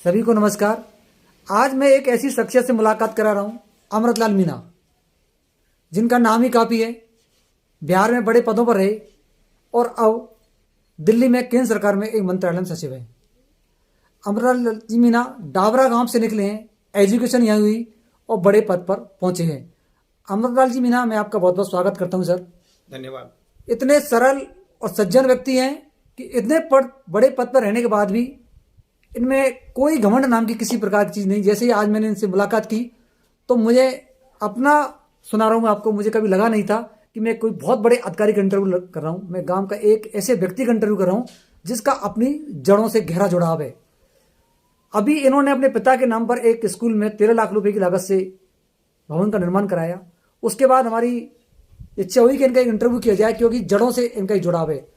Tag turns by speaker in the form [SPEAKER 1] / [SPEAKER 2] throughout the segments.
[SPEAKER 1] सभी को नमस्कार। आज मैं एक ऐसी शख्सियत से मुलाकात करा रहा हूँ, अमृतलाल मीणा, जिनका नाम ही काफ़ी है। बिहार में बड़े पदों पर रहे और अब दिल्ली में केंद्र सरकार में एक मंत्रालय में सचिव है। अमृतलाल जी मीणा डाबरा गांव से निकले हैं, एजुकेशन यहाँ हुई और बड़े पद पर पहुंचे हैं। अमृतलाल जी मीणा, मैं आपका बहुत बहुत स्वागत करता हूँ सर।
[SPEAKER 2] धन्यवाद।
[SPEAKER 1] इतने सरल और सज्जन व्यक्ति हैं कि इतने बड़े पद पर रहने के बाद भी इनमें कोई घमंड नाम की किसी प्रकार की चीज़ नहीं। जैसे ही आज मैंने इनसे मुलाकात की तो मुझे अपना सुना रहा हूँ मैं आपको, मुझे कभी लगा नहीं था कि मैं कोई बहुत बड़े अधिकारी का इंटरव्यू कर रहा हूँ। मैं गांव का एक ऐसे व्यक्ति का इंटरव्यू कर रहा हूँ जिसका अपनी जड़ों से गहरा जुड़ाव है। अभी इन्होंने अपने पिता के नाम पर एक स्कूल में 13 लाख रुपए की लागत से भवन का निर्माण कराया। उसके बाद हमारी इच्छा हुई कि इनका एक इंटरव्यू किया जाए, क्योंकि जड़ों से इनका जुड़ाव है।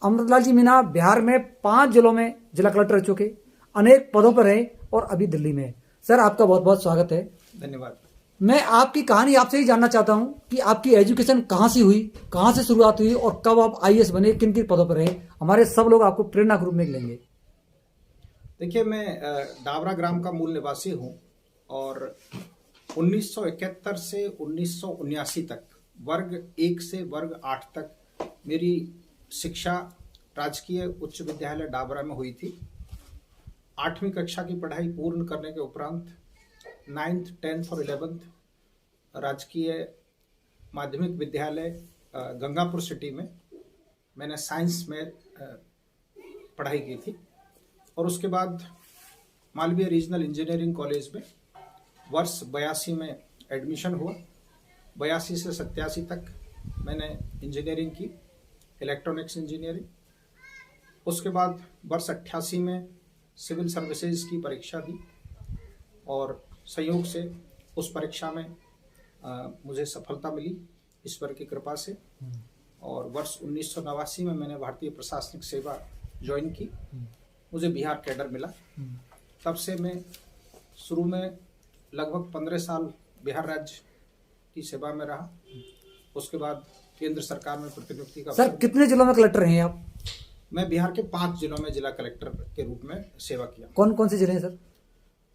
[SPEAKER 1] अमृतलाल जी मीणा बिहार में 5 जिलों में जिला कलेक्टर रह चुके, अनेक पदों पर रहे और अभी दिल्ली में। सर, आपका बहुत बहुत स्वागत है।
[SPEAKER 2] धन्यवाद।
[SPEAKER 1] मैं आपकी कहानी आपसे ही जानना चाहता हूं कि आपकी एजुकेशन कहां से हुई, कहां से शुरुआत हुई और कब आप आईएएस बने, किन किन पदों पर रहे। हमारे सब लोग आपको प्रेरणा के रूप में लेंगे।
[SPEAKER 2] देखिए, मैं डाबरा ग्राम का मूल निवासी हूं और 1971 से 1979 तक वर्ग 1 से वर्ग 8 तक मेरी शिक्षा राजकीय उच्च विद्यालय डाबरा में हुई थी। 8वीं कक्षा की पढ़ाई पूर्ण करने के उपरांत 9th, 10th और 11th राजकीय माध्यमिक विद्यालय गंगापुर सिटी में मैंने साइंस में पढ़ाई की थी और उसके बाद मालवीय रीजनल इंजीनियरिंग कॉलेज में वर्ष 82 में एडमिशन हुआ। 82 से 87 तक मैंने इंजीनियरिंग की, इलेक्ट्रॉनिक्स इंजीनियरिंग। उसके बाद वर्ष 88 में सिविल सर्विसेज की परीक्षा दी और संयोग से उस परीक्षा में मुझे सफलता मिली ईश्वर की कृपा से। और वर्ष 1989 में मैंने भारतीय प्रशासनिक सेवा ज्वाइन की, मुझे बिहार कैडर मिला। तब से मैं शुरू में लगभग 15 साल बिहार राज्य की सेवा में रहा। उसके बाद केंद्र सरकार में प्रतिनियुक्ति का।
[SPEAKER 1] सर, कितने जिलों में कलेक्टर हैं आप?
[SPEAKER 2] मैं बिहार के 5 जिलों में जिला कलेक्टर के रूप में सेवा किया।
[SPEAKER 1] कौन कौन से जिले हैं सर?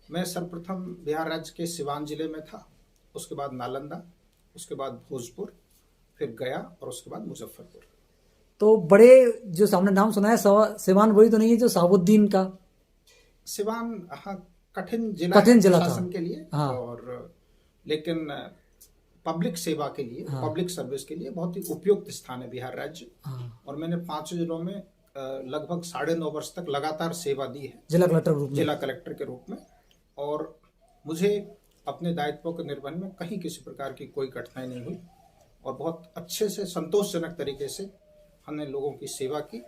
[SPEAKER 2] मैं सर्वप्रथम बिहार राज्य के सिवान जिले में था, उसके बाद नालंदा, उसके बाद भोजपुर, फिर गया और उसके बाद मुजफ्फरपुर।
[SPEAKER 1] तो बड़े जो सामने नाम सुना है, सिवान वही तो नहीं है जो शहाबुद्दीन का?
[SPEAKER 2] सिवान कठिन जिला
[SPEAKER 1] था
[SPEAKER 2] शासन के लिए।
[SPEAKER 1] हाँ।
[SPEAKER 2] और लेकिन पब्लिक सेवा के लिए,
[SPEAKER 1] हाँ।
[SPEAKER 2] पब्लिक सर्विस के लिए बहुत ही उपयुक्त स्थान है बिहार राज्य।
[SPEAKER 1] हाँ।
[SPEAKER 2] और मैंने 5 जिलों में लगभग 9.5 वर्ष तक लगातार सेवा दी है
[SPEAKER 1] जिला कलेक्टर
[SPEAKER 2] के रूप में। और मुझे अपने दायित्वों के निर्वहन में कहीं किसी प्रकार की कोई कठिनाई नहीं हुई और बहुत अच्छे से संतोषजनक तरीके से हमने लोगों की सेवा की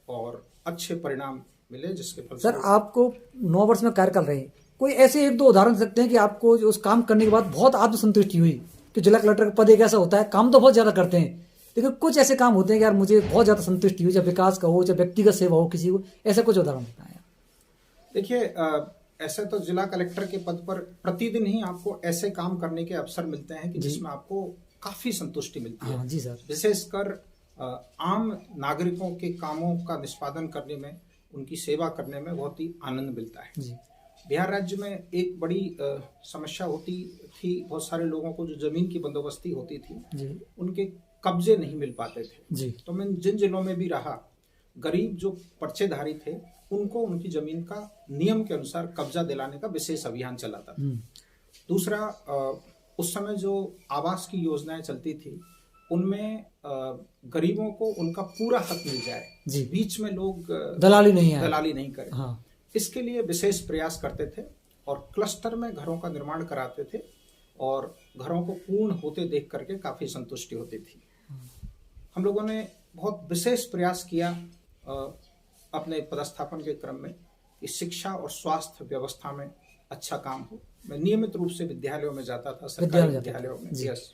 [SPEAKER 2] और अच्छे परिणाम मिले, जिसके फल।
[SPEAKER 1] सर, आपको 9 वर्ष में कार्य कर रहे हैं, कोई ऐसे 1-2 उदाहरण दे सकते हैं कि आपको उस काम करने के बाद बहुत आत्मसंतुष्टि हुई? कि जिला कलेक्टर का पद एक ऐसा होता है, काम तो बहुत ज्यादा करते हैं लेकिन कुछ ऐसे काम होते हैं कि यार मुझे बहुत ज्यादा संतुष्टि हुई, चाहे विकास का हो, चाहे व्यक्तिगत सेवा हो, किसी को ऐसा कुछ उदाहरण बताएं।
[SPEAKER 2] देखिए, ऐसे तो जिला कलेक्टर के पद पर प्रतिदिन ही आपको ऐसे काम करने के अवसर मिलते हैं कि जिसमें आपको काफी संतुष्टि मिलती है।
[SPEAKER 1] हाँ जी सर।
[SPEAKER 2] विशेषकर आम नागरिकों के कामों का निष्पादन करने में, उनकी सेवा करने में बहुत ही आनंद मिलता है
[SPEAKER 1] जी।
[SPEAKER 2] बिहार राज्य में एक बड़ी समस्या होती थी, बहुत सारे लोगों को जो जमीन की बंदोबस्ती होती थी
[SPEAKER 1] जी।
[SPEAKER 2] उनके कब्जे नहीं मिल पाते थे
[SPEAKER 1] जी।
[SPEAKER 2] तो मैं जिन जिलों में भी रहा, गरीब जो पर्चेधारी थे उनको उनकी जमीन का नियम के अनुसार कब्जा दिलाने का विशेष अभियान चलाता था। दूसरा, उस समय जो आवास की योजनाएं चलती थी उनमें गरीबों को उनका पूरा हक मिल जाए, बीच में लोग दलाली नहीं करें। हाँ। इसके लिए विशेष प्रयास करते थे और क्लस्टर में घरों का निर्माण कराते थे और घरों को पूर्ण होते देख करके काफी संतुष्टि होती थी। हम लोगों ने बहुत विशेष प्रयास किया अपने पदस्थापन के क्रम में कि शिक्षा और स्वास्थ्य व्यवस्था में अच्छा काम हो। मैं नियमित रूप से विद्यालयों में जाता था, सरकारी विद्यालयों में। यस।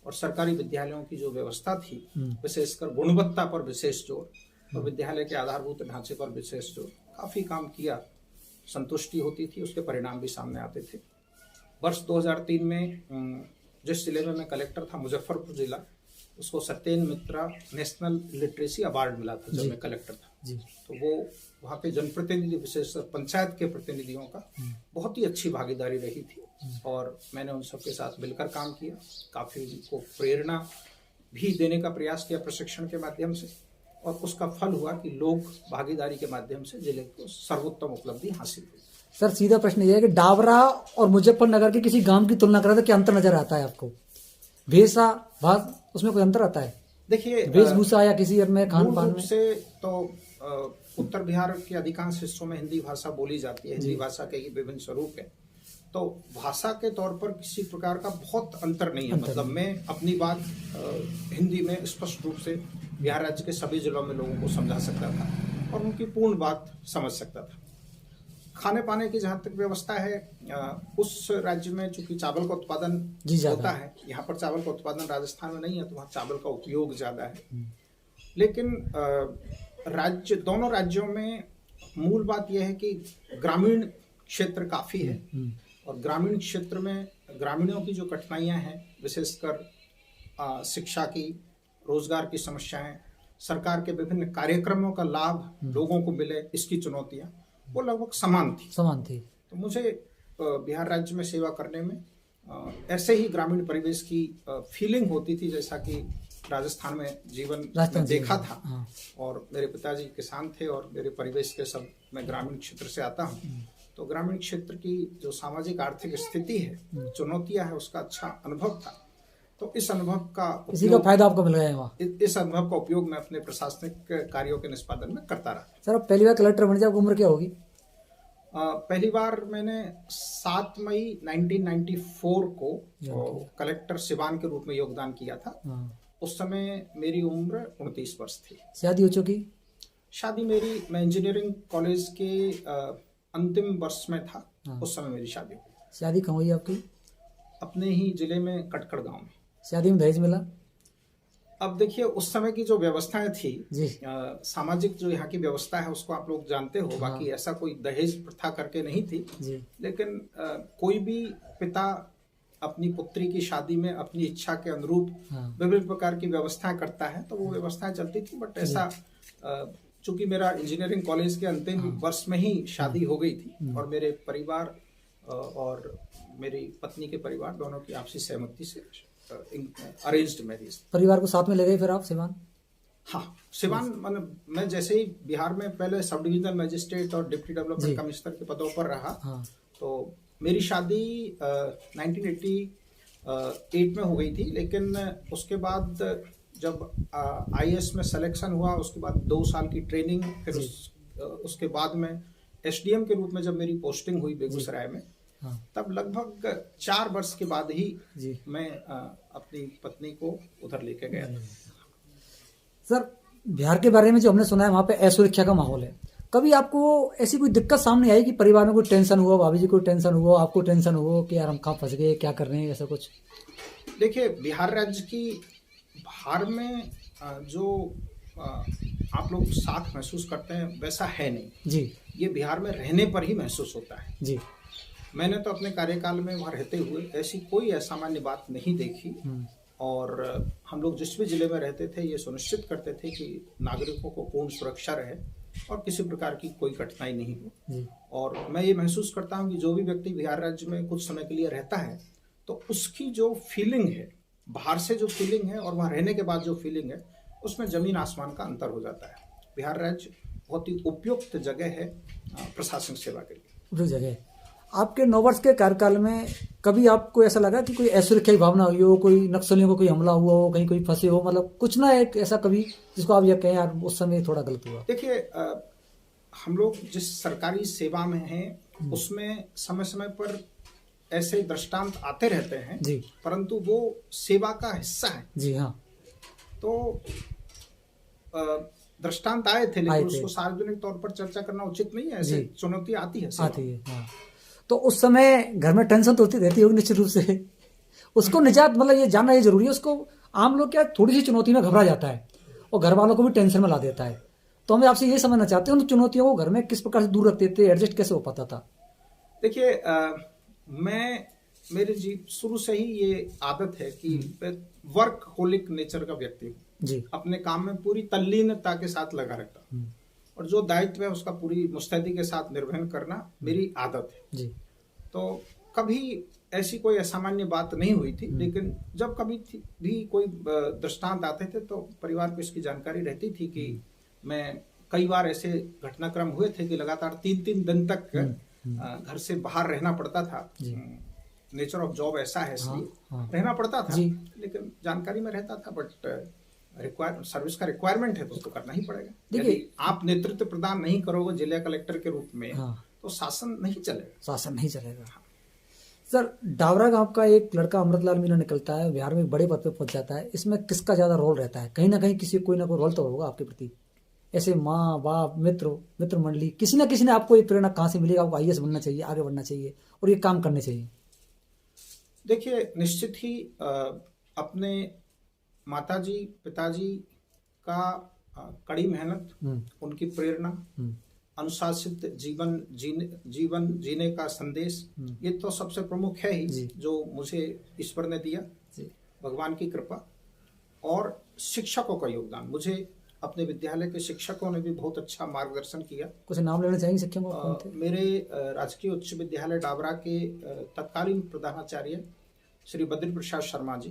[SPEAKER 2] और सरकारी विद्यालयों की जो व्यवस्था थी, विशेषकर गुणवत्ता पर विशेष जोर और विद्यालय के आधारभूत ढांचे पर विशेष जोर, काफी काम किया, संतुष्टि होती थी, उसके परिणाम भी सामने आते थे। वर्ष 2003 में जिस जिले में मैं कलेक्टर था, मुजफ्फरपुर जिला, उसको सत्येन मित्रा नेशनल लिटरेसी अवार्ड मिला था जब मैं कलेक्टर था।
[SPEAKER 1] जी।
[SPEAKER 2] तो वो वहाँ के जनप्रतिनिधि, विशेषकर पंचायत के प्रतिनिधियों का बहुत ही अच्छी भागीदारी रही थी और मैंने उन सबके साथ मिलकर काम किया। काफ़ी उनको प्रेरणा भी देने का प्रयास किया प्रशिक्षण के माध्यम से और उसका फल हुआ कि लोक भागीदारी के माध्यम से जिले को सर्वोत्तम उपलब्धि हासिल हुई।
[SPEAKER 1] सर सीधा प्रश्न ये है कि डाबरा और मुजफ्फरनगर के किसी गांव की तुलना करें तो क्या अंतर नजर आता है आपको? वेशा भाग उसमें कोई अंतर आता है?
[SPEAKER 2] देखिए,
[SPEAKER 1] वेशभूषा या किसी में खान
[SPEAKER 2] मूल
[SPEAKER 1] पान
[SPEAKER 2] रूप
[SPEAKER 1] में?
[SPEAKER 2] से तो उत्तर बिहार के अधिकांश हिस्सों में हिंदी भाषा बोली जाती है। हिंदी भाषा के ही विभिन्न स्वरूप है, तो भाषा के तौर पर किसी प्रकार का बहुत अंतर नहीं है। मतलब मैं अपनी बात हिंदी में स्पष्ट रूप से बिहार राज्य के सभी जिलों में लोगों को समझा सकता था और उनकी पूर्ण बात समझ सकता था। खाने पाने की जहाँ तक व्यवस्था है, उस राज्य में चूंकि चावल का उत्पादन होता है, यहाँ पर चावल का उत्पादन राजस्थान में नहीं है, तो वहाँ चावल का उपयोग ज्यादा है। लेकिन दोनों राज्यों में मूल बात यह है कि ग्रामीण क्षेत्र काफी है और ग्रामीण क्षेत्र में ग्रामीणों की जो कठिनाइयां हैं, विशेषकर शिक्षा की, रोजगार की समस्याएं, सरकार के विभिन्न कार्यक्रमों का लाभ लोगों को मिले, इसकी चुनौतियां, वो लगभग समान थी। तो मुझे बिहार राज्य में सेवा करने में ऐसे ही ग्रामीण परिवेश की फीलिंग होती थी जैसा कि राजस्थान में जीवन में देखा था। और मेरे पिताजी किसान थे और मेरे परिवेश के सब, मैं ग्रामीण क्षेत्र से आता हूँ, तो ग्रामीण क्षेत्र की जो सामाजिक आर्थिक स्थिति है, चुनौतियां है, उसका अच्छा अनुभव था। तो इस अनुभव का
[SPEAKER 1] इसी का फायदा आपको मिल गया है वहाँ?
[SPEAKER 2] इस अनुभव का उपयोग मैं अपने प्रशासनिक कार्यों के निष्पादन में करता रहा।
[SPEAKER 1] सर आप पहली बार कलेक्टर बने थे, आपकी उम्र क्या होगी?
[SPEAKER 2] पहली बार मैंने 7 मई 1994 को कलेक्टर सिवान के रूप में योगदान किया था। उस समय मेरी उम्र 29 वर्ष थी।
[SPEAKER 1] शादी हो चुकी? शादी
[SPEAKER 2] मैं इंजीनियरिंग कॉलेज के अंतिम वर्ष में था, उस समय मेरी शादी हुई।
[SPEAKER 1] शादी कहाँ हुई आपकी?
[SPEAKER 2] अपने ही जिले में कटकड़ गांव में।
[SPEAKER 1] शादी में दहेज मिला?
[SPEAKER 2] अब देखिए, उस समय की जो व्यवस्थाएं थी,
[SPEAKER 1] जी।
[SPEAKER 2] सामाजिक जो यहाँ की व्यवस्था है उसको आप लोग जानते हो। बाकी ऐसा कोई दहेज प्रथा करके नहीं थी
[SPEAKER 1] जी।
[SPEAKER 2] लेकिन कोई भी पिता अपनी पुत्री की शादी में अपनी इच्छा के अनुरूप विभिन्न प्रकार की व्यवस्थाएं करता है, तो वो व्यवस्थाएं चलती थी। बट ऐसा चूंकि मेरा इंजीनियरिंग कॉलेज के अंतिम वर्ष में ही शादी हो गई थी और मेरे परिवार और मेरी पत्नी के परिवार दोनों की आपसी सहमति से अरेंज्ड मैरिज।
[SPEAKER 1] परिवार को साथ में ले गए फिर आप सिवान?
[SPEAKER 2] हाँ, सिवान मतलब मैं जैसे ही बिहार में पहले सब डिविजनल मजिस्ट्रेट और डिप्टी डेवलपमेंट कमिश्नर के पदों पर रहा, तो मेरी शादी 1988 में हो गई थी। लेकिन उसके बाद जब IAS में सिलेक्शन हुआ, उसके बाद 2 साल की ट्रेनिंग, फिर उसके बाद में SDM के रूप में जब मेरी पोस्टिंग हुई बेगूसराय में, तब लगभग 4 वर्ष के बाद ही मैं अपनी पत्नी को उधर लेके गया था।
[SPEAKER 1] सर बिहार के बारे में जो हमने सुना है, वहाँ पे असुरक्षा का माहौल है। कभी आपको ऐसी कोई दिक्कत सामने आई कि परिवार में कोई टेंशन हुआ, भाभी जी को टेंशन हुआ, आपको टेंशन हुआ कि यार हम कहाँ फंस गए, क्या कर रहे हैं, ऐसा कुछ?
[SPEAKER 2] देखिए, बिहार राज्य की बाहर में जो आप लोग साथ महसूस करते हैं वैसा है नहीं
[SPEAKER 1] जी।
[SPEAKER 2] ये बिहार में रहने पर ही महसूस होता है
[SPEAKER 1] जी।
[SPEAKER 2] मैंने तो अपने कार्यकाल में वहाँ रहते हुए ऐसी कोई असामान्य बात नहीं देखी। और हम लोग जिस भी जिले में रहते थे ये सुनिश्चित करते थे कि नागरिकों को पूर्ण सुरक्षा रहे और किसी प्रकार की कोई कठिनाई नहीं हो। और मैं ये महसूस करता हूँ कि जो भी व्यक्ति बिहार राज्य में कुछ समय के लिए रहता है तो उसकी जो फीलिंग है, बाहर से जो फीलिंग है और वहाँ रहने के बाद जो फीलिंग है, उसमें जमीन आसमान का अंतर हो जाता है। बिहार राज्य बहुत ही उपयुक्त जगह है प्रशासनिक सेवा के लिए।
[SPEAKER 1] जगह आपके 9 वर्ष के कार्यकाल में कभी आपको ऐसा लगा कि कोई असुरक्षा की भावना हुई हो, कोई नक्सलियों को कोई हमला हुआ हो, कहीं कोई फंसे हो, मतलब कुछ ना एक ऐसा कभी जिसको आप ये कहें यार उस समय थोड़ा गलत हुआ?
[SPEAKER 2] देखिए, हम लोग जिस सरकारी सेवा में हैं उसमें समय समय पर ऐसे दृष्टांत आते रहते हैं जी, परंतु वो सेवा का हिस्सा है।
[SPEAKER 1] जी हाँ।
[SPEAKER 2] तो दृष्टांत आए थे लेकिन उसको सार्वजनिक तौर पर चर्चा करना उचित नहीं है। ऐसे चुनौती आती है
[SPEAKER 1] हाँ। तो उस समय घर में टेंशन तो होती रहती होगी निश्चित रूप से, उसको निजात मतलब ये जानना ये जरूरी है। उसको आम लोग क्या थोड़ी सी चुनौती में घबरा जाता है और घर वालों को भी टेंशन में ला देता है। तो हमें आपसे ये समझना चाहते हैं उन चुनौतियों को घर में किस प्रकार से दूर रखते थे, एडजस्ट कैसे हो पाता था?
[SPEAKER 2] देखिए, मैं मेरे शुरू से ही ये आदत है कि वर्क होलिक नेचर का व्यक्ति हूँ जी। अपने काम में पूरी तल्लीनता के साथ लगा रहता हूँ और जो दायित्व है उसका पूरी मुस्तैदी के साथ निर्वहन करना मेरी आदत है
[SPEAKER 1] जी।
[SPEAKER 2] तो कभी ऐसी कोई असामान्य बात नहीं हुई थी, लेकिन जब कभी भी कोई दृष्टांत आते थे तो परिवार को इसकी जानकारी रहती थी कि मैं कई बार ऐसे घटनाक्रम हुए थे कि लगातार 3-3 दिन तक घर से बाहर रहना पड़ता था। नेचर ऑफ जॉब ऐसा है, इसलिए रहना पड़ता था, लेकिन जानकारी में रहता था। बट सर्विस का रिक्वायरमेंट है तो उसको करना ही पड़ेगा। यदि आप नेतृत्व प्रदान नहीं करोगे जिला कलेक्टर के रूप में तो शासन नहीं चलेगा।
[SPEAKER 1] सर, डावरा गांव का एक लड़का अमृतलाल मीणा निकलता है, बिहार में एक बड़े पद पे पहुंच जाता है, इसमें किसका ज्यादा रोल रहता है? कहीं ना कहीं कोई ना कोई रोल तो होगा आपके प्रति। ऐसे माँ बाप मित्र मंडली किसी ने आपको एक प्रेरणा कहाँ से मिलेगा? आपको IAS बनना चाहिए, आगे बढ़ना चाहिए और ये काम करने चाहिए।
[SPEAKER 2] देखिए, निश्चित ही अपने माताजी पिताजी का कड़ी मेहनत, उनकी प्रेरणा, अनुशासित जीवन जीने का संदेश, ये तो सबसे प्रमुख है ही जो मुझे ईश्वर ने दिया, भगवान की कृपा। और शिक्षकों का योगदान, मुझे अपने विद्यालय के शिक्षकों ने भी बहुत अच्छा मार्गदर्शन किया।
[SPEAKER 1] कुछ नाम लेना चाहेंगे शिक्षकों?
[SPEAKER 2] मेरे राजकीय उच्च विद्यालय डाबरा के तत्कालीन प्रधानाचार्य श्री बद्री प्रसाद शर्मा जी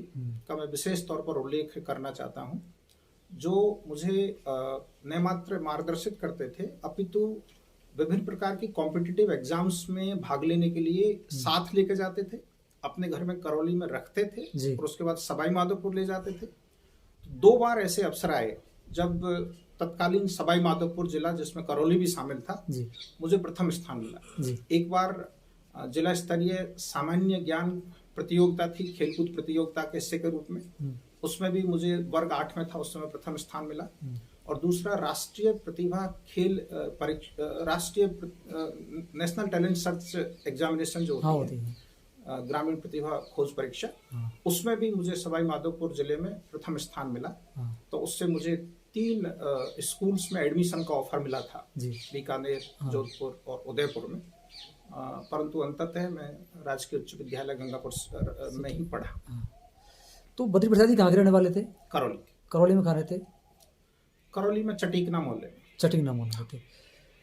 [SPEAKER 2] का मैं विशेष तौर पर उल्लेख करना चाहता हूँ, जो मुझे न मात्र मार्गदर्शित करते थे अपितु विभिन्न प्रकार की कॉम्पिटिटिव एग्जाम्स में भाग लेने के लिए साथ लेके जाते थे, अपने घर में करौली में रखते थे और उसके बाद सवाई माधोपुर ले जाते थे। 2 बार ऐसे अवसर आए जब तत्कालीन सवाई माधोपुर जिला, जिसमें करौली भी शामिल था, मुझे प्रथम स्थान मिला। एक बार जिला स्तरीय सामान्य ज्ञान प्रतियोगिता थी, खेलकूद प्रतियोगिता के हिस्से के रूप में, उसमें भी मुझे वर्ग 8 में था, उस समय प्रथम स्थान मिला। और दूसरा राष्ट्रीय प्रतिभा खेल राष्ट्रीय नेशनल टैलेंट सर्च एग्जामिनेशन जो होती है, ग्रामीण प्रतिभा खोज परीक्षा, उसमें भी मुझे सवाई माधोपुर जिले में प्रथम स्थान मिला। तो उससे मुझे 3 स्कूल्स में एडमिशन का ऑफर मिला था, बीकानेर, जोधपुर और उदयपुर में। परंतु अंततः मैं राजकीय उच्च विद्यालय गंगापुर में ही पढ़ा।
[SPEAKER 1] तो बद्री प्रसाद जी कहाँ के रहने वाले थे? करौली में कहाँ रहते?
[SPEAKER 2] करौली में चटीकना मोहल्ले
[SPEAKER 1] थे।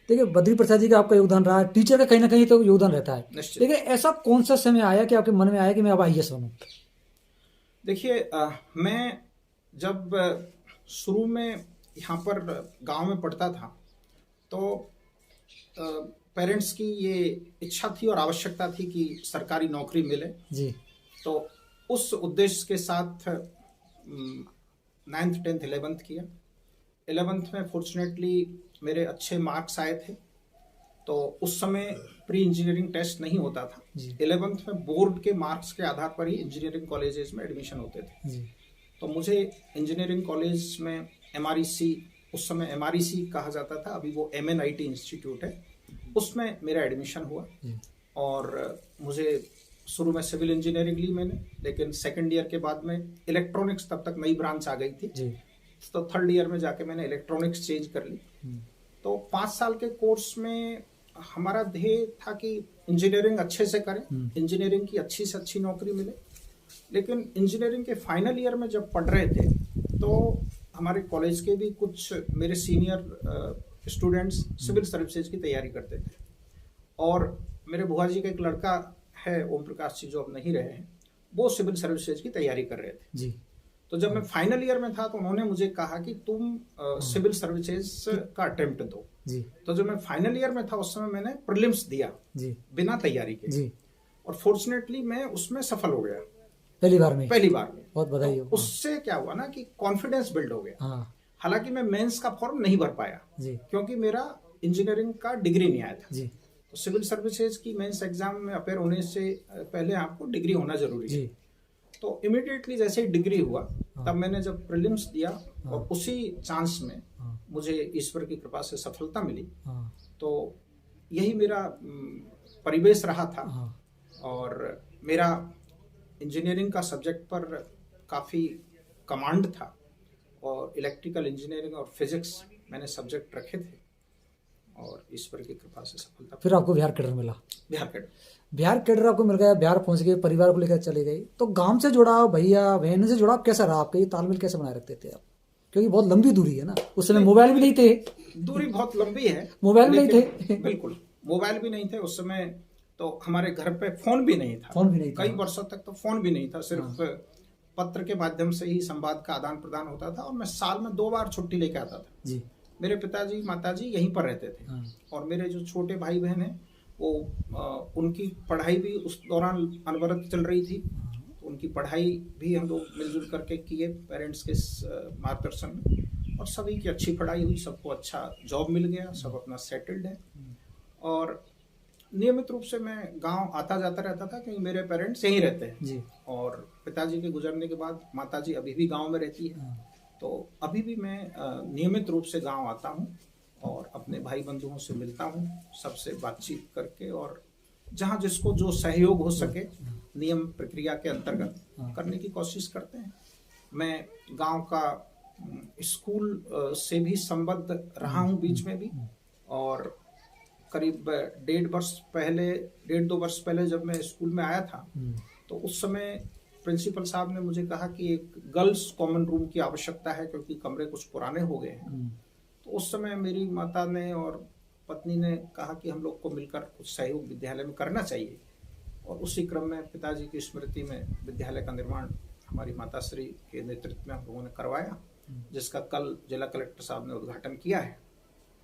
[SPEAKER 1] देखिए, बद्री प्रसाद जी का आपका योगदान रहा है, टीचर का कहीं ना कहीं तो योगदान रहता है। देखिए, ऐसा कौन सा समय आया कि आपके मन में आया कि मैं अब IAS बनूं?
[SPEAKER 2] देखिए, मैं जब शुरू में यहाँ पर गांव में पढ़ता था तो पेरेंट्स की ये इच्छा थी और आवश्यकता थी कि सरकारी नौकरी मिले जी। तो उस उद्देश्य के साथ 9th 10th 11th किया। 11th में फॉर्चुनेटली मेरे अच्छे मार्क्स आए थे, तो उस समय प्री इंजीनियरिंग टेस्ट नहीं होता था। 11th में बोर्ड के मार्क्स के आधार पर ही इंजीनियरिंग कॉलेजेस में एडमिशन होते थे जी। तो मुझे इंजीनियरिंग कॉलेज में MREC, उस समय MREC कहा जाता था, अभी वो MNIT इंस्टीट्यूट है, उसमें मेरा एडमिशन हुआ। और मुझे शुरू में सिविल इंजीनियरिंग ली मैंने, लेकिन सेकंड ईयर के बाद में इलेक्ट्रॉनिक्स, तब तक नई ब्रांच आ गई थी जी। तो थर्ड ईयर में जाके मैंने इलेक्ट्रॉनिक्स चेंज कर ली। तो 5 साल के कोर्स में हमारा ध्येय था कि इंजीनियरिंग अच्छे से करें, इंजीनियरिंग की अच्छी से अच्छी नौकरी मिले। लेकिन इंजीनियरिंग के फाइनल ईयर में जब पढ़ रहे थे तो हमारे कॉलेज के भी कुछ मेरे सीनियर स्टूडेंट्स सिविल सर्विसेज की तैयारी करते थे, और मेरे बुआ जी का एक लड़का है, ओम प्रकाश जी, जो अब नहीं रहे हैं, वो सिविल सर्विसेज की तैयारी कर रहे थे जी। तो जब मैं फाइनल ईयर में था तो उन्होंने मुझे कहा कि तुम सिविल सर्विसेज का अटेम्प्ट दो जी। तो जब मैं फाइनल ईयर में था उस समय मैंने प्रीलिम्स दिया जी, बिना तैयारी के जी। और फॉर्चुनेटली मैं उसमें सफल हो गया पहली बार में।
[SPEAKER 1] बहुत बधाई हो।
[SPEAKER 2] उससे क्या हुआ ना कि कॉन्फिडेंस बिल्ड हो गया। हालांकि मैं मेंस का फॉर्म नहीं भर पाया जी, क्योंकि मेरा इंजीनियरिंग का डिग्री नहीं आया था जी। तो सिविल सर्विसेज की मेंस एग्जाम में अपेयर होने से पहले आपको डिग्री होना जरूरी है। तो इमीडिएटली जैसे ही डिग्री हुआ तब मैंने जब प्रीलिम्स दिया और उसी चांस में मुझे ईश्वर की कृपा से सफलता मिली। तो यही मेरा परिवेश रहा था, और मेरा इंजीनियरिंग का सब्जेक्ट पर काफ़ी कमांड था, और इलेक्ट्रिकल इंजीनियरिंग और फिजिक्स मैंने सब्जेक्ट रखे थे, और ईश्वर की कृपा से सफलता।
[SPEAKER 1] फिर आपको बिहार कैडर मिला? बिहार कैडर आपको मिल गया, बिहार पहुंच गए, परिवार को लेकर चले गए। तो गांव से जुड़ाव, भैया बहन से जुड़ाव कैसा रहा आपका? ये तालमेल कैसे बनाए रखते थे आप? क्योंकि बहुत लंबी दूरी है ना, उस समय मोबाइल भी नहीं थे।
[SPEAKER 2] दूरी बहुत लंबी है,
[SPEAKER 1] मोबाइल भी नहीं
[SPEAKER 2] लेकिन
[SPEAKER 1] थे।
[SPEAKER 2] बिल्कुल मोबाइल भी नहीं थे उस समय, तो हमारे घर पे फोन भी नहीं था।
[SPEAKER 1] फोन भी नहीं था।
[SPEAKER 2] कई वर्षों तक तो फोन भी नहीं था, सिर्फ पत्र के माध्यम से ही संवाद का आदान प्रदान होता था, और मैं साल में 2 बार छुट्टी लेके आता था
[SPEAKER 1] जी।
[SPEAKER 2] मेरे पिताजी माताजी यहीं पर रहते थे।
[SPEAKER 1] हाँ।
[SPEAKER 2] और मेरे जो छोटे भाई बहन हैं वो उनकी पढ़ाई भी उस दौरान अनवरत चल रही थी, तो उनकी पढ़ाई भी हम लोग मिलजुल करके किए पेरेंट्स के मार्गदर्शन में, और सभी की अच्छी पढ़ाई हुई, सबको अच्छा जॉब मिल गया, सब अपना सेटल्ड है। और नियमित रूप से मैं गांव आता जाता रहता था क्योंकि मेरे पेरेंट्स यहीं रहते हैं
[SPEAKER 1] जी।
[SPEAKER 2] और पिताजी के गुजरने के बाद माताजी अभी भी गांव में रहती है। तो अभी भी मैं नियमित रूप से गांव आता हूं और अपने भाई बंधुओं से मिलता हूं, सबसे बातचीत करके, और जहां जिसको जो सहयोग हो सके नियम प्रक्रिया के अंतर्गत करने की कोशिश करते हैं। मैं गांव का स्कूल से भी संबद्ध रहा हूं बीच में भी, और करीब 1.5-2 वर्ष पहले जब मैं स्कूल में आया था तो उस समय प्रिंसिपल साहब ने मुझे कहा कि एक गर्ल्स कॉमन रूम की आवश्यकता है क्योंकि कमरे कुछ पुराने हो गए हैं। तो उस समय मेरी माता ने और पत्नी ने कहा कि हम लोग को मिलकर कुछ सहयोग विद्यालय में करना चाहिए, और उसी क्रम में पिताजी की स्मृति में विद्यालय का निर्माण हमारी माताश्री के नेतृत्व में हम लोगों ने करवाया, जिसका कल जिला कलेक्टर साहब ने उद्घाटन किया है।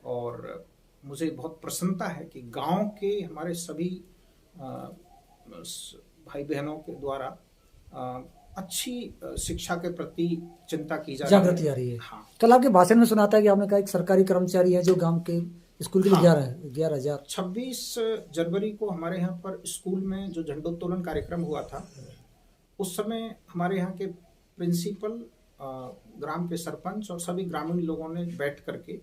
[SPEAKER 2] और मुझे बहुत प्रसन्नता है कि गांव के हमारे सभी भाई बहनों के द्वारा अच्छी शिक्षा के प्रति चिंता की
[SPEAKER 1] जागृति आ रही है।
[SPEAKER 2] हाँ।
[SPEAKER 1] कल आपके भाषण में सुना था कि आपने कहा एक सरकारी कर्मचारी है जो गांव के स्कूल के लिए 11,000।
[SPEAKER 2] 26 जनवरी को हमारे यहाँ पर स्कूल में जो झंडोत्तोलन कार्यक्रम हुआ था, उस समय हमारे यहाँ के प्रिंसिपल, ग्राम के सरपंच और सभी ग्रामीण लोगों ने बैठ करके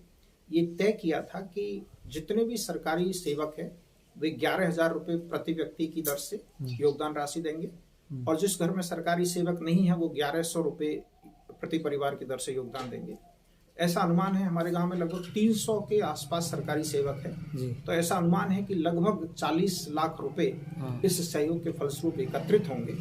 [SPEAKER 2] ये तय किया था कि जितने भी सरकारी सेवक हैं वे 11,000 रुपये प्रति व्यक्ति की दर से योगदान राशि देंगे, और जिस घर में सरकारी सेवक नहीं है वो 1100 रुपये प्रति परिवार की दर से योगदान देंगे। ऐसा अनुमान है हमारे गांव में लगभग 300 के आसपास सरकारी सेवक है, तो ऐसा अनुमान है कि लगभग 40 लाख रुपए इस सहयोग के फलस्वरूप एकत्रित होंगे।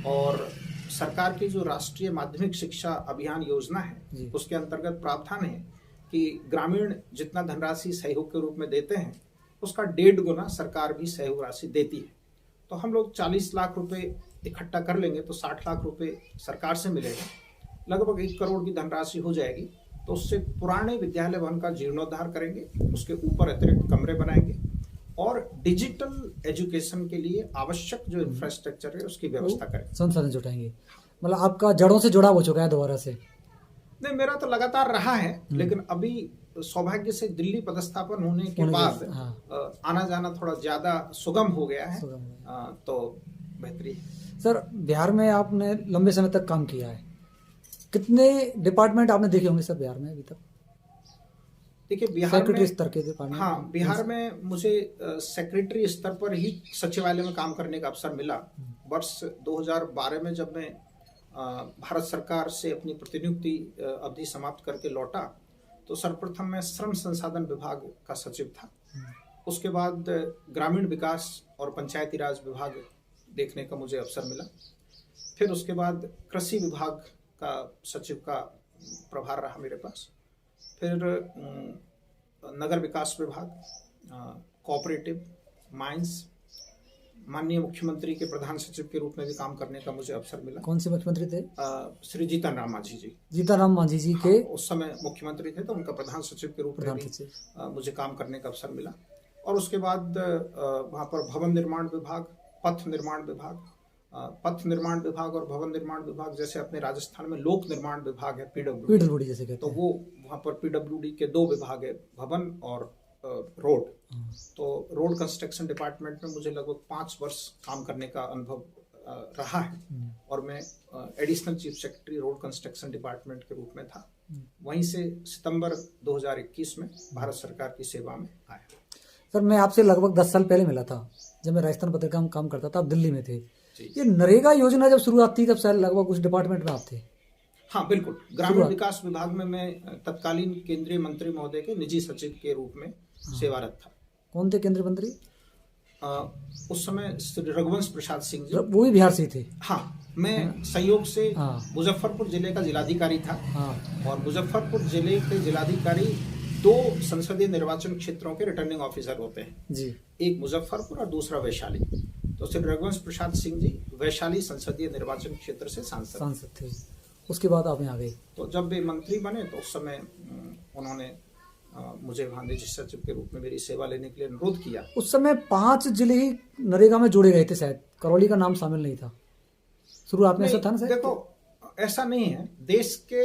[SPEAKER 2] और सरकार की जो राष्ट्रीय माध्यमिक शिक्षा अभियान योजना है उसके अंतर्गत प्रावधान है कि ग्रामीण जितना धनराशि सहयोग के रूप में देते हैं उसका 1.5 गुना सरकार भी सहयोग राशि देती है। तो हम लोग 40 लाख रुपए इकट्ठा कर लेंगे तो 60 लाख रुपए सरकार से मिलेगा, लगभग 1 करोड़ की धनराशि हो जाएगी। तो उससे पुराने विद्यालय भवन का जीर्णोद्धार करेंगे, उसके ऊपर अतिरिक्त कमरे बनाएंगे और डिजिटल एजुकेशन के लिए आवश्यक जो इंफ्रास्ट्रक्चर है उसकी व्यवस्था करेंगे,
[SPEAKER 1] संसाधन जुटाएंगे। मतलब आपका जड़ों से जुड़ाव हो चुका है दोबारा से?
[SPEAKER 2] नहीं, मेरा तो लगातार रहा है, लेकिन अभी सौभाग्य से दिल्ली पदस्थापन होने के बाद आना जाना थोड़ा ज्यादा सुगम हो गया है, तो बेहतरी।
[SPEAKER 1] सर, बिहार में आपने लंबे समय तक काम किया है, कितने डिपार्टमेंट आपने देखे होंगे सर बिहार में अभी तक?
[SPEAKER 2] देखिए, बिहार
[SPEAKER 1] सेक्रेटरी स्तर के डिपार्टमेंट?
[SPEAKER 2] हाँ, बिहार में मुझे सेक्रेटरी स्तर पर ही सचिवालय में काम करने का अवसर मिला। वर्ष 2012 में जब मैं भारत सरकार से अपनी प्रतिनियुक्ति अवधि समाप्त करके लौटा तो सर्वप्रथम मैं श्रम संसाधन विभाग का सचिव था। उसके बाद ग्रामीण विकास और पंचायती राज विभाग देखने का मुझे अवसर मिला। फिर उसके बाद कृषि विभाग का सचिव का प्रभार रहा मेरे पास। फिर नगर विकास विभाग, कोऑपरेटिव, माइंस, माननीय मुख्यमंत्री के प्रधान सचिव के रूप में भी काम करने का मुझे अवसर मिला।
[SPEAKER 1] कौन से मुख्यमंत्री थे?
[SPEAKER 2] श्री जीतन राम मांझी जी।
[SPEAKER 1] जीतन राम मांझी जी के
[SPEAKER 2] उस समय मुख्यमंत्री थे, तो उनका प्रधान सचिव के रूप में भी मुझे काम करने का अवसर मिला। और उसके बाद वहाँ पर भवन निर्माण विभाग, पथ निर्माण विभाग, और भवन निर्माण विभाग, जैसे अपने राजस्थान में लोक निर्माण विभाग है, पीडब्ल्यूडी जैसे कहते हैं, तो वो वहाँ पर पीडब्ल्यूडी के 2 विभाग है, भवन और रोड। तो रोड कंस्ट्रक्शन डिपार्टमेंट में मुझे लगभग 5 वर्ष काम करने का अनुभव रहा है, और मैं additional chief secretary road construction department के रूप में था। वहीं से सितंबर 2021 में भारत सरकार की सेवा में आया।
[SPEAKER 1] सर, मैं आपसे लगभग 10 साल पहले मिला था, जब मैं राजस्थान पत्रिका में काम करता था, आप दिल्ली में थे। ये नरेगा योजना जब शुरुआत थी तब शायद लगभग उस डिपार्टमेंट में आप थे?
[SPEAKER 2] हाँ, बिल्कुल। ग्रामीण विकास विभाग में मैं तत्कालीन केंद्रीय मंत्री महोदय के निजी सचिव के रूप में सेवारत था।
[SPEAKER 1] कौन थे केंद्रीय मंत्री?
[SPEAKER 2] उस समय श्री रघुवंश प्रसाद सिंह जी,
[SPEAKER 1] वो भी बिहार से ही थे।
[SPEAKER 2] हाँ, मैं संयोग से
[SPEAKER 1] हाँ।
[SPEAKER 2] मुजफ्फरपुर जिले का जिलाधिकारी था।
[SPEAKER 1] हाँ।
[SPEAKER 2] और मुजफ्फरपुर जिले के जिलाधिकारी 2 संसदीय निर्वाचन क्षेत्रों के रिटर्निंग ऑफिसर होते हैं
[SPEAKER 1] जी।
[SPEAKER 2] एक मुजफ्फरपुर और दूसरा वैशाली। तो श्री रघुवंश प्रसाद सिंह जी वैशाली संसदीय निर्वाचन क्षेत्र से सांसद
[SPEAKER 1] थे। उसके बाद आप यहाँ गए।
[SPEAKER 2] तो जब वे मंत्री बने तो उस समय उन्होंने मुझे वहाँ निजी सचिव के रूप में मेरी सेवा लेने के लिए अनुरोध किया।
[SPEAKER 1] उस समय 5 जिले ही नरेगा में जोड़े गए थे, शायद करौली का नाम शामिल नहीं था शुरुआत में, ऐसा था ना शायद?
[SPEAKER 2] देखो, ऐसा नहीं है। देश के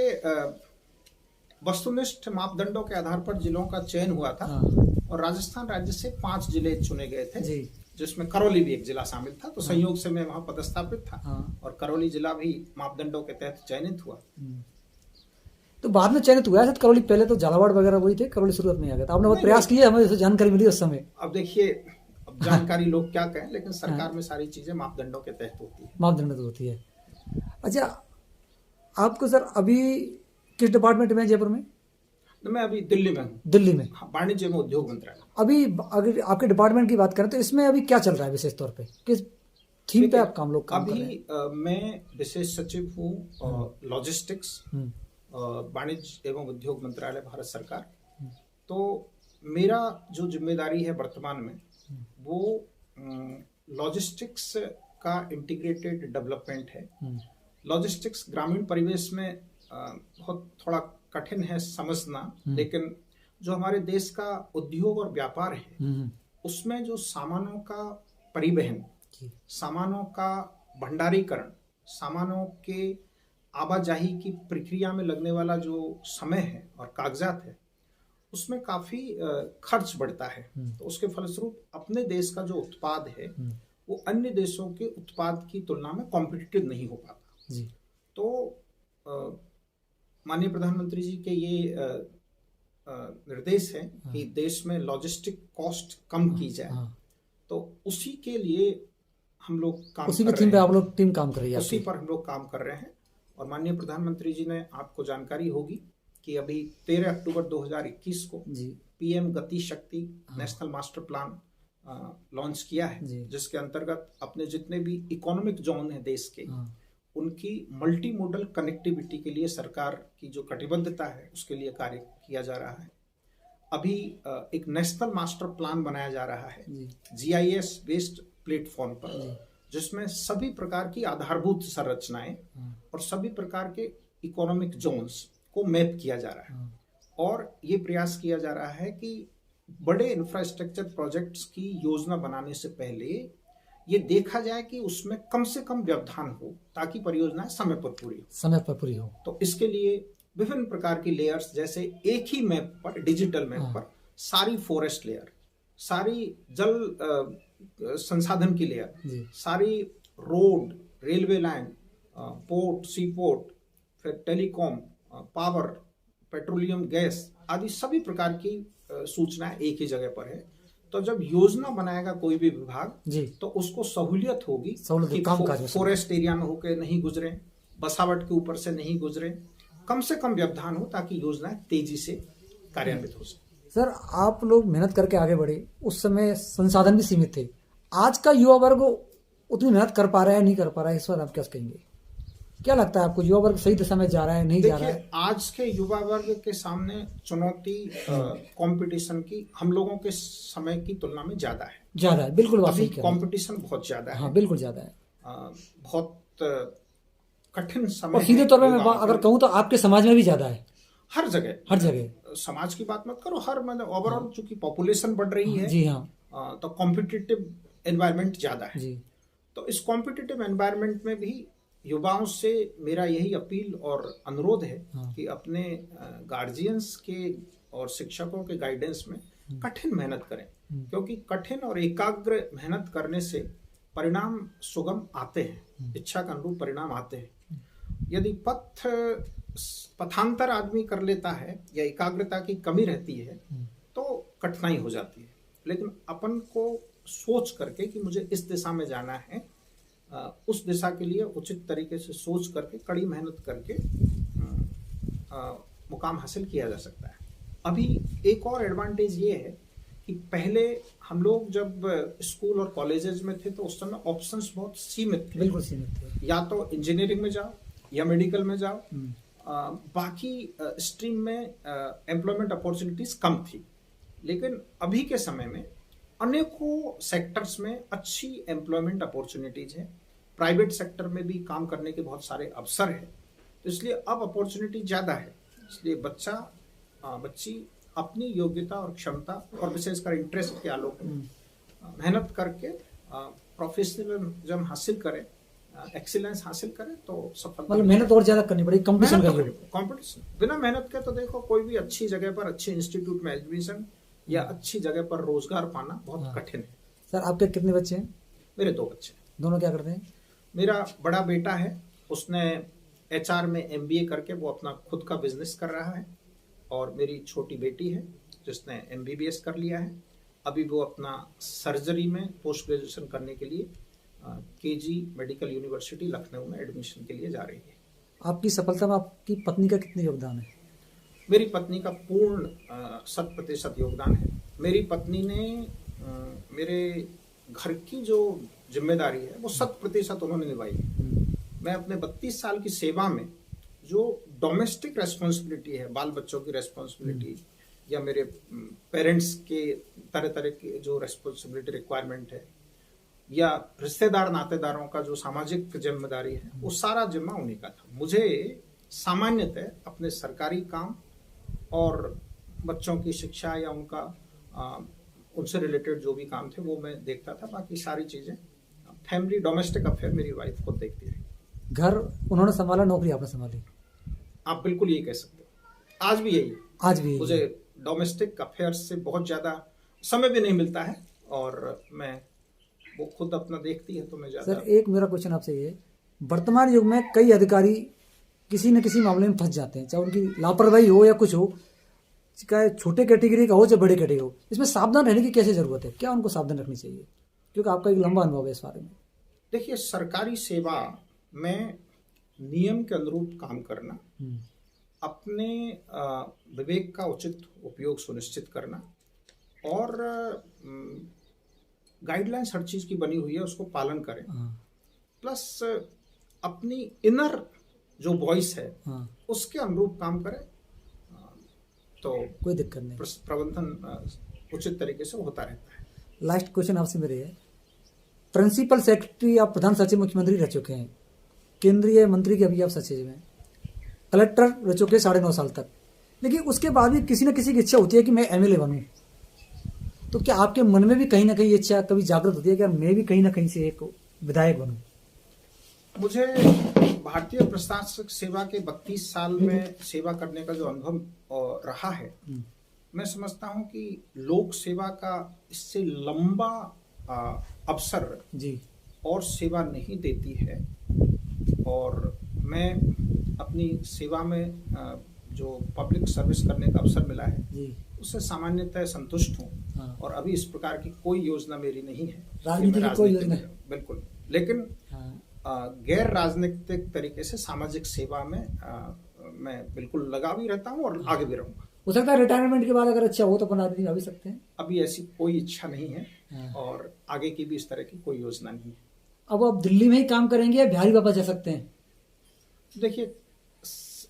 [SPEAKER 2] वस्तुनिष्ठ मापदंडों के आधार पर जिलों का चयन हुआ था।
[SPEAKER 1] हाँ।
[SPEAKER 2] और राजस्थान राज्य से 5 जिले चुने गए थे
[SPEAKER 1] जी।
[SPEAKER 2] जिसमें करौली भी एक जिला शामिल था। तो संयोग से मैं वहां पदस्थापित था।
[SPEAKER 1] हाँ।
[SPEAKER 2] और करौली जिला भी मापदंडों के तहत चयनित हुआ।
[SPEAKER 1] तो बाद में चयनित हुआ है करौली, पहले तो झालावाड़ वगैरह वही थे, करौली शुरुआत में आ गया था। आपने बहुत प्रयास किए, हमें जानकारी मिली उस समय।
[SPEAKER 2] अब देखिए, अब जानकारी लोग क्या कहें, लेकिन सरकार में सारी चीजें मापदंडों के तहत होती है।
[SPEAKER 1] मापदंड तो होती है। अच्छा, आपको सर अभी किस डिपार्टमेंट में, जयपुर में?
[SPEAKER 2] तो मैं अभी दिल्ली में हूँ।
[SPEAKER 1] दिल्ली में?
[SPEAKER 2] हाँ, वाणिज्य एवं उद्योग मंत्रालय।
[SPEAKER 1] अभी अगर आपके डिपार्टमेंट की बात करें तो इसमें अभी क्या चल रहा है विशेष तौर पे, किस थीम पे आप काम कर रहे हैं?
[SPEAKER 2] अभी मैं विशेष सचिव हूँ लॉजिस्टिक्स, वाणिज्य एवं उद्योग मंत्रालय, भारत सरकार। तो मेरा जो जिम्मेदारी है वर्तमान में वो लॉजिस्टिक्स का इंटीग्रेटेड डेवलपमेंट है। लॉजिस्टिक्स ग्रामीण परिवेश में बहुत थोड़ा कठिन है समझना, लेकिन जो हमारे देश का उद्योग और व्यापार है उसमें जो सामानों का परिवहन, सामानों का भंडारीकरण, सामानों के आवाजाही की प्रक्रिया में लगने वाला जो समय है और कागजात है, उसमें काफी खर्च बढ़ता है। तो उसके फलस्वरूप अपने देश का जो उत्पाद है वो अन्य देशों के उत्पाद की तुलना में कॉम्पिटिटिव नहीं हो पाता जी। तो माननीय प्रधानमंत्री जी के ये निर्देश है कि देश में लॉजिस्टिक कॉस्ट कम की जाए। तो उसी के लिए हम लोग काम कर रहे हैं।
[SPEAKER 1] थीम पे आप लोग टीम काम कर रही है?
[SPEAKER 2] उसी पर हम लोग काम कर रहे हैं। और माननीय प्रधानमंत्री जी ने, आपको जानकारी होगी कि अभी 13 अक्टूबर 2021 को पीएम गति शक्ति नेशनल मास्टर प्लान लॉन्च किया है, जिसके अंतर्गत अपने जितने भी इकोनॉमिक जोन है देश के, उनकी मल्टी मोडल कनेक्टिविटी के लिए सरकार की जो कटिबद्धता है उसके लिए कार्य किया जा रहा है। अभी एक नेशनल मास्टर प्लान बनाया जा रहा है GIS बेस्ड प्लेटफॉर्म पर, जिसमें सभी प्रकार की आधारभूत संरचनाएं और सभी प्रकार के इकोनॉमिक जोन्स को मैप किया जा रहा है। और ये प्रयास किया जा रहा है कि बड़े इंफ्रास्ट्रक्चर प्रोजेक्ट्स की योजना बनाने से पहले ये देखा जाए कि उसमें कम से कम व्यवधान हो, ताकि परियोजनाएं समय पर पूरी हो। तो इसके लिए विभिन्न प्रकार की लेयर्स, जैसे एक ही मैप पर, डिजिटल मैप पर सारी फॉरेस्ट लेयर, सारी जल संसाधन की लेयर, सारी रोड, रेलवे लाइन, पोर्ट, सी पोर्ट, फिर टेलीकॉम, पावर, पेट्रोलियम, गैस आदि सभी प्रकार की सूचनाएं एक ही जगह पर है। तो जब योजना बनाएगा कोई भी विभाग तो उसको सहूलियत होगी कि फॉरेस्ट एरिया में होकर नहीं गुजरे, बसावट के ऊपर से नहीं गुजरे, कम से कम व्यवधान हो, ताकि योजनाएं तेजी से कार्यान्वित हो सके।
[SPEAKER 1] सर, आप लोग मेहनत करके आगे बढ़े, उस समय संसाधन भी सीमित थे। आज का युवा वर्ग उतनी मेहनत कर पा रहा है, नहीं कर पा रहा है, इस बार आप क्या कहेंगे? क्या लगता है आपको, युवा वर्ग सही दिशा में जा रहा है, नहीं जा रहा है?
[SPEAKER 2] आज के युवा वर्ग के सामने चुनौती कंपटीशन की हम लोगों के समय की तुलना में ज्यादा है।
[SPEAKER 1] बिल्कुल
[SPEAKER 2] अभी कंपटीशन बहुत ज्यादा है।
[SPEAKER 1] बिल्कुल ज्यादा है।
[SPEAKER 2] बहुत कठिन समय।
[SPEAKER 1] सीधे तौर पर मैं अगर कहूँ तो आपके समाज में भी ज्यादा है।
[SPEAKER 2] हर जगह समाज की बात मत करो, हर मतलब ओवरऑल चूंकि पॉपुलेशन बढ़ रही है
[SPEAKER 1] जी हाँ,
[SPEAKER 2] तो कॉम्पिटिटिव एनवायरनमेंट ज्यादा है जी। तो इस कॉम्पिटिटिव एनवायरनमेंट में भी युवाओं से मेरा यही अपील और अनुरोध है कि अपने गार्जियंस के और शिक्षकों के गाइडेंस में कठिन मेहनत करें, क्योंकि कठिन और एकाग्र मेहनत करने से परिणाम सुगम आते हैं, इच्छा के अनुरूप परिणाम आते हैं। यदि पथांतर आदमी कर लेता है या एकाग्रता की कमी रहती है तो कठिनाई हो जाती है। लेकिन अपन को सोच करके कि मुझे इस दिशा में जाना है, उस दिशा के लिए उचित तरीके से सोच करके, कड़ी मेहनत करके मुकाम हासिल किया जा सकता है। अभी एक और एडवांटेज ये है कि पहले हम लोग जब स्कूल और कॉलेजेस में थे तो उस समय ऑप्शंस बहुत सीमित थे।
[SPEAKER 1] बिल्कुल सीमित थे।
[SPEAKER 2] या तो इंजीनियरिंग में जाओ या मेडिकल में जाओ,
[SPEAKER 1] हम्म।
[SPEAKER 2] बाकी स्ट्रीम में एम्प्लॉयमेंट अपॉर्चुनिटीज कम थी। लेकिन अभी के समय में अनेकों सेक्टर्स में अच्छी एम्प्लॉयमेंट अपॉर्चुनिटीज है, प्राइवेट सेक्टर में भी काम करने के बहुत सारे अवसर है, तो इसलिए अब अपॉर्चुनिटी ज़्यादा है। इसलिए बच्ची अपनी योग्यता और क्षमता और विशेषकर इंटरेस्ट के आलोक में मेहनत करके प्रोफेशनलिज्म हासिल करे, एक्सीलेंस हासिल करे तो सफलता।
[SPEAKER 1] मतलब मेहनत और ज्यादा करनी पड़ेगी, कंपटीशन का युग।
[SPEAKER 2] कंपटीशन बिना मेहनत के तो देखो कोई भी अच्छी जगह पर, अच्छे इंस्टीट्यूट में एडमिशन या अच्छी जगह पर रोजगार पाना बहुत कठिन है।
[SPEAKER 1] सर आपके कितने बच्चे हैं?
[SPEAKER 2] मेरे 2 बच्चे हैं।
[SPEAKER 1] दोनों क्या करते हैं?
[SPEAKER 2] मेरा बड़ा बेटा है, उसने HR में MBA करके वो अपना खुद का बिजनेस कर रहा है, और मेरी छोटी बेटी है जिसने MBBS कर लिया है। अभी वो अपना सर्जरी में पोस्ट ग्रेजुएशन करने के लिए KG मेडिकल यूनिवर्सिटी लखनऊ में एडमिशन के लिए जा रही है।
[SPEAKER 1] आपकी सफलता में आपकी पत्नी का कितना योगदान है?
[SPEAKER 2] मेरी पत्नी का पूर्ण 100% योगदान है। मेरी पत्नी ने मेरे घर की जो जिम्मेदारी है वो 100% उन्होंने निभाई है। मैं अपने 32 साल की सेवा में जो डोमेस्टिक रेस्पॉन्सिबिलिटी है, बाल बच्चों की रेस्पॉन्सिबिलिटी या मेरे पेरेंट्स के तरह तरह के जो रेस्पॉन्सिबिलिटी रिक्वायरमेंट है, या रिश्तेदार नातेदारों का जो सामाजिक जिम्मेदारी है, वो सारा जिम्मा उन्हीं का था। मुझे सामान्यतः अपने सरकारी काम और बच्चों की शिक्षा या उनसे रिलेटेड जो भी काम थे वो मैं देखता था। बाकी सारी चीजें फैमिली डोमेस्टिक अफेयर मेरी वाइफ खुद देखती रही।
[SPEAKER 1] घर उन्होंने संभाला, नौकरी आपने संभाली?
[SPEAKER 2] आप बिल्कुल ये कह सकते हो। आज भी यही,
[SPEAKER 1] आज भी
[SPEAKER 2] मुझे डोमेस्टिक अफेयर्स से बहुत ज्यादा समय भी नहीं मिलता है, और मैं वो खुद अपना देखती है तो मैं ज्यादा।
[SPEAKER 1] सर एक मेरा क्वेश्चन आपसे ये है, वर्तमान युग में कई अधिकारी किसी न किसी मामले में फंस जाते हैं, चाहे उनकी लापरवाही हो या कुछ हो, चाहे छोटे कैटेगरी का हो चाहे बड़े कैटेगरी हो, इसमें सावधान रहने की कैसे जरूरत है? क्या उनको सावधान रखनी चाहिए, क्योंकि आपका एक लंबा अनुभव है इस बारे में?
[SPEAKER 2] देखिए, सरकारी सेवा में नियम के अनुरूप काम करना, अपने विवेक का उचित उपयोग सुनिश्चित करना, और गाइडलाइंस हर चीज की बनी हुई है उसको पालन करें, प्लस अपनी इनर जो वॉइस है उसके अनुरूप काम करें, तो
[SPEAKER 1] कोई दिक्कत नहीं,
[SPEAKER 2] प्रबंधन उचित तरीके से होता रहता है।
[SPEAKER 1] लास्ट क्वेश्चन आपसे मेरे है, प्रिंसिपल सेक्रेटरी आप प्रधान सचिव मुख्यमंत्री रह चुके हैं, केंद्रीय मंत्री के अभी आप सचिव हैं, कलेक्टर रह चुके 9.5 साल तक, लेकिन उसके बाद भी किसी न किसी की इच्छा होती है कि मैं MLA बनूं, तो क्या आपके मन में भी कहीं ना कहीं इच्छा कभी जागृत होती है कि मैं भी कहीं ना कहीं से एक विधायक बनूं?
[SPEAKER 2] मुझे भारतीय प्रशासनिक सेवा के 32 साल में सेवा करने का जो अनुभव रहा है, मैं समझता हूं कि लोक सेवा का इससे लंबा अवसर
[SPEAKER 1] जी
[SPEAKER 2] और सेवा नहीं देती है। और मैं अपनी सेवा में जो पब्लिक सर्विस करने का अवसर मिला है
[SPEAKER 1] जी,
[SPEAKER 2] उससे सामान्यतः संतुष्ट हूँ।
[SPEAKER 1] हाँ।
[SPEAKER 2] और अभी इस प्रकार की कोई योजना मेरी नहीं है,
[SPEAKER 1] राजनीति की कोई योजना?
[SPEAKER 2] बिल्कुल, लेकिन
[SPEAKER 1] हाँ।
[SPEAKER 2] गैर राजनीतिक तरीके से सामाजिक सेवा में मैं बिल्कुल लगा भी रहता हूँ और आगे भी रहूंगा।
[SPEAKER 1] हो सकता है रिटायरमेंट के बाद अगर अच्छा हो तो अपन राजनीति में आ भी सकते हैं।
[SPEAKER 2] अभी ऐसी कोई इच्छा नहीं है,
[SPEAKER 1] हाँ।
[SPEAKER 2] और आगे की भी इस तरह की कोई योजना नहीं है।
[SPEAKER 1] अब आप दिल्ली में ही काम करेंगे या बिहारी वापस जा सकते हैं?
[SPEAKER 2] देखिए,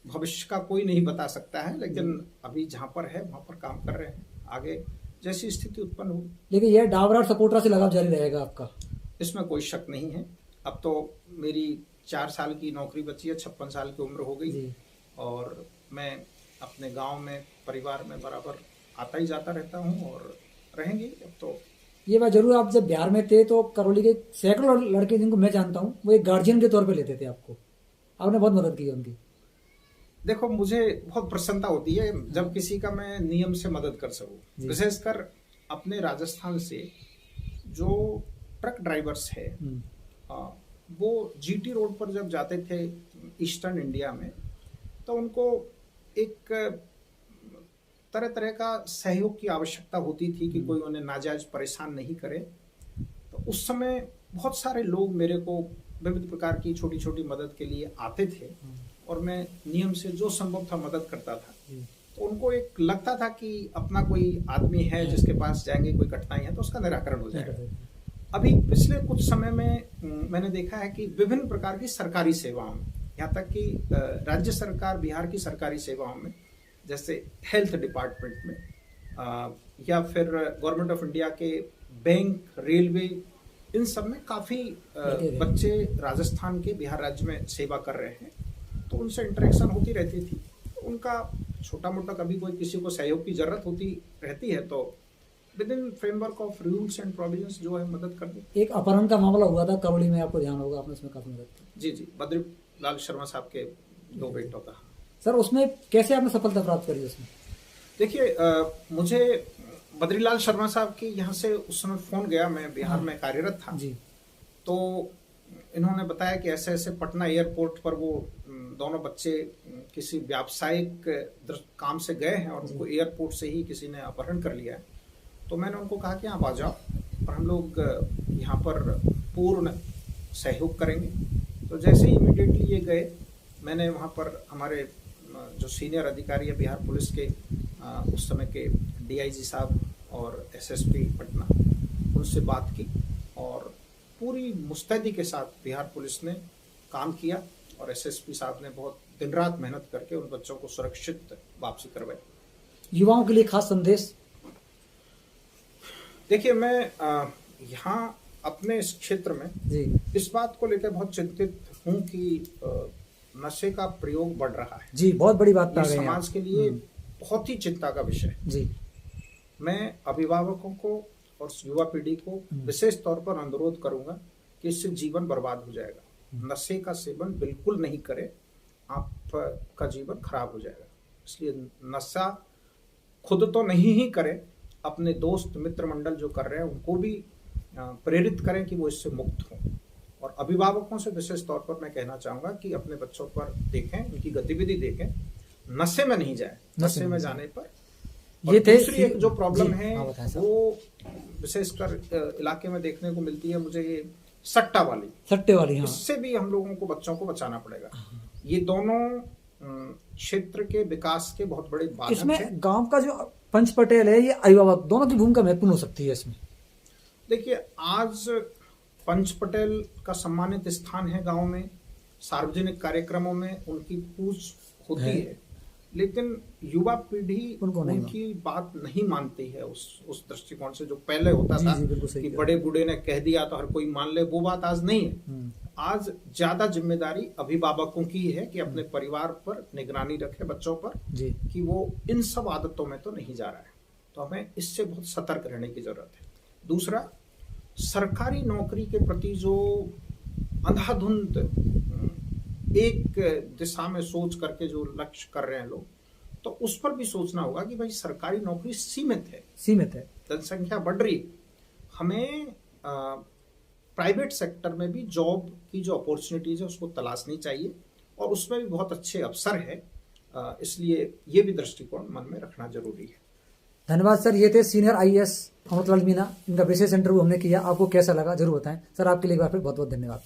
[SPEAKER 2] भविष्य का कोई नहीं बता सकता है, लेकिन अभी जहाँ पर है वहाँ पर काम कर रहे हैं, आगे जैसी स्थिति उत्पन्न होगी।
[SPEAKER 1] लेकिन यह डाबरा और सपोटरा से लगाव जारी रहेगा आपका?
[SPEAKER 2] इसमें कोई शक नहीं है। अब तो मेरी 4 साल की नौकरी बची है, 56 साल की उम्र हो गई, और मैं अपने गांव में परिवार में बराबर आता ही जाता रहता हूं, और रहेंगे। अब तो
[SPEAKER 1] ये बात जरूर, आप जब बिहार में थे तो करौली के सैकड़ों लड़के जिनको मैं जानता हूँ वो एक गार्जियन के तौर पे लेते थे आपको, आपने बहुत मदद की उनकी।
[SPEAKER 2] देखो, मुझे बहुत प्रसन्नता होती है जब किसी का मैं नियम से मदद कर सकूं, विशेषकर अपने राजस्थान से जो ट्रक ड्राइवर्स है, वो GT रोड पर जब जाते थे ईस्टर्न इंडिया में, तो उनको एक तरह तरह का सहयोग की आवश्यकता होती थी कि कोई उन्हें नाजायज परेशान नहीं करे। तो उस समय बहुत सारे लोग मेरे को विविध प्रकार की छोटी छोटी मदद के लिए आते थे, और मैं नियम से जो संभव था मदद करता था। तो उनको एक लगता था कि अपना कोई आदमी है जिसके पास जाएंगे, कोई कठिनाई है तो उसका निराकरण हो जाएगा। अभी पिछले कुछ समय में मैंने देखा है कि विभिन्न प्रकार की सरकारी सेवाओं में, यहाँ तक कि राज्य सरकार बिहार की सरकारी सेवाओं में, जैसे हेल्थ डिपार्टमेंट में या फिर गवर्नमेंट ऑफ इंडिया के बैंक, रेलवे, इन सब में काफी बच्चे राजस्थान के बिहार राज्य में सेवा कर रहे हैं। तो उनसे इंटरेक्शन होती रहती थी। उनका छोटा मोटा कभी कोई किसी को सहयोग की जरूरत होती रहती है तो with in framework of rules and provisions जो है मदद कर दी।
[SPEAKER 1] एक अपहरण का मामला हुआ था कवड़ी में, आपको ध्यान होगा, आपने उसमें काफी मदद की।
[SPEAKER 2] जी जी, बद्रीलाल शर्मा साहब के 2 बेटों का।
[SPEAKER 1] सर उसमें कैसे आपने सफलता प्राप्त करी उसमें?
[SPEAKER 2] देखिए, मुझे बद्रीलाल शर्मा साहब के यहाँ से उस समय फोन गया, मैं बिहार में कार्यरत था
[SPEAKER 1] जी।
[SPEAKER 2] तो इन्होंने बताया कि ऐसे ऐसे पटना एयरपोर्ट पर वो दोनों बच्चे किसी व्यावसायिक काम से गए हैं और उनको एयरपोर्ट से ही किसी ने अपहरण कर लिया है। तो मैंने उनको कहा कि आप आ जाओ और हम लोग यहाँ पर पूर्ण सहयोग करेंगे। तो जैसे ही इमीडिएटली ये गए, मैंने वहाँ पर हमारे जो सीनियर अधिकारी है बिहार पुलिस के, उस समय के डीआईजी साहब और एसएसपी पटना, उनसे बात की और पूरी मुस्तैदी के साथ बिहार पुलिस ने काम किया और एसएसपी साहब ने बहुत दिन रात मेहनत करके उन बच्चों को सुरक्षित वापसी करवाई।
[SPEAKER 1] युवाओं के लिए खास संदेश?
[SPEAKER 2] देखिए, मैं यहाँ अपने इस क्षेत्र में
[SPEAKER 1] जी।
[SPEAKER 2] इस बात को लेकर बहुत चिंतित हूँ कि नशे का प्रयोग बढ़ रहा है।
[SPEAKER 1] जी, बहुत बड़ी बात
[SPEAKER 2] ये
[SPEAKER 1] कर रहे हैं
[SPEAKER 2] समाज के लिए बहुत ही चिंता का विषय है।
[SPEAKER 1] जी।
[SPEAKER 2] मैं अभिभावकों को और युवा पीढ़ी को विशेष तौर पर अनुरोध करूंगा कि इससे जीवन बर्बाद हो जाएगा। नशे का सेवन बिल्कुल नहीं करें, आपका जीवन खराब हो जाएगा। इसलिए नशा खुद तो नहीं ही करें, अपने दोस्त मित्र मंडल जो कर रहे हैं उनको भी प्रेरित करें कि वो इससे मुक्त हों। और अभिभावकों से विशेष तौर पर मैं कहना चाहूंगा कि अपने बच्चों पर देखें, उनकी गतिविधि देखें, नशे में नहीं जाए। नशे में जाने पर ये दूसरी एक जो प्रॉब्लम है वो विशेषकर इलाके में देखने को मिलती है मुझे, ये सट्टे वाली। हाँ। इससे भी हम लोगों को बच्चों को बचाना पड़ेगा। ये दोनों क्षेत्र के विकास के बहुत बड़े बाधक
[SPEAKER 1] इसमें
[SPEAKER 2] हैं।
[SPEAKER 1] गांव का जो पंच पटेल है, ये अभिभावक, दोनों की भूमिका महत्वपूर्ण हो सकती है इसमें।
[SPEAKER 2] देखिए, आज पंच पटेल का सम्मानित स्थान है गांव में, सार्वजनिक कार्यक्रमों में उनकी पूछ होती है, लेकिन युवा पीढ़ी उनकी बात नहीं मानती है उस दृष्टिकोण से। जो पहले होता था कि बड़े बूढ़े ने कह दिया तो हर कोई मान ले, वो बात आज नहीं है। आज ज्यादा जिम्मेदारी अभिभावकों की है कि अपने परिवार पर निगरानी रखे, बच्चों पर, कि वो इन सब आदतों में तो नहीं जा रहा है। तो हमें इससे बहुत सतर्क रहने की जरूरत है। दूसरा, सरकारी नौकरी के प्रति जो अंधाधुंध एक दिशा में सोच करके जो लक्ष्य कर रहे हैं लोग, तो उस पर भी सोचना होगा कि भाई सरकारी नौकरी सीमित है, जनसंख्या बढ़ रही है। हमें प्राइवेट सेक्टर में भी जॉब की जो अपॉर्चुनिटीज है उसको तलाशनी चाहिए और उसमें भी बहुत अच्छे अवसर है। इसलिए ये भी दृष्टिकोण मन में रखना जरूरी है।
[SPEAKER 1] धन्यवाद सर। ये थे सीनियर आईएएस अमृतलाल मीणा, इनका विशेष इंटरव्यू हमने किया। आपको कैसा लगा जरूर बताएं सर। आपके लिए एक बार फिर बहुत बहुत धन्यवाद।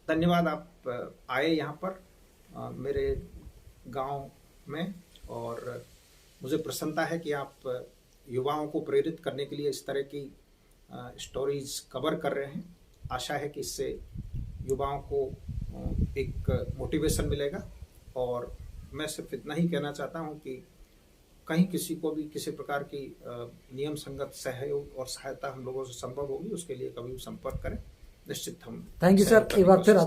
[SPEAKER 2] धन्यवाद, आप आए यहाँ पर मेरे गांव में, और मुझे प्रसन्नता है कि आप युवाओं को प्रेरित करने के लिए इस तरह की स्टोरीज कवर कर रहे हैं। आशा है कि इससे युवाओं को एक मोटिवेशन मिलेगा। और मैं सिर्फ इतना ही कहना चाहता हूँ कि कहीं किसी को भी किसी प्रकार की नियम संगत सहयोग और सहायता हम लोगों से संभव होगी, उसके लिए कभी भी संपर्क करें। निश्चित हम।
[SPEAKER 1] Thank you sir. एक बार फिर आपको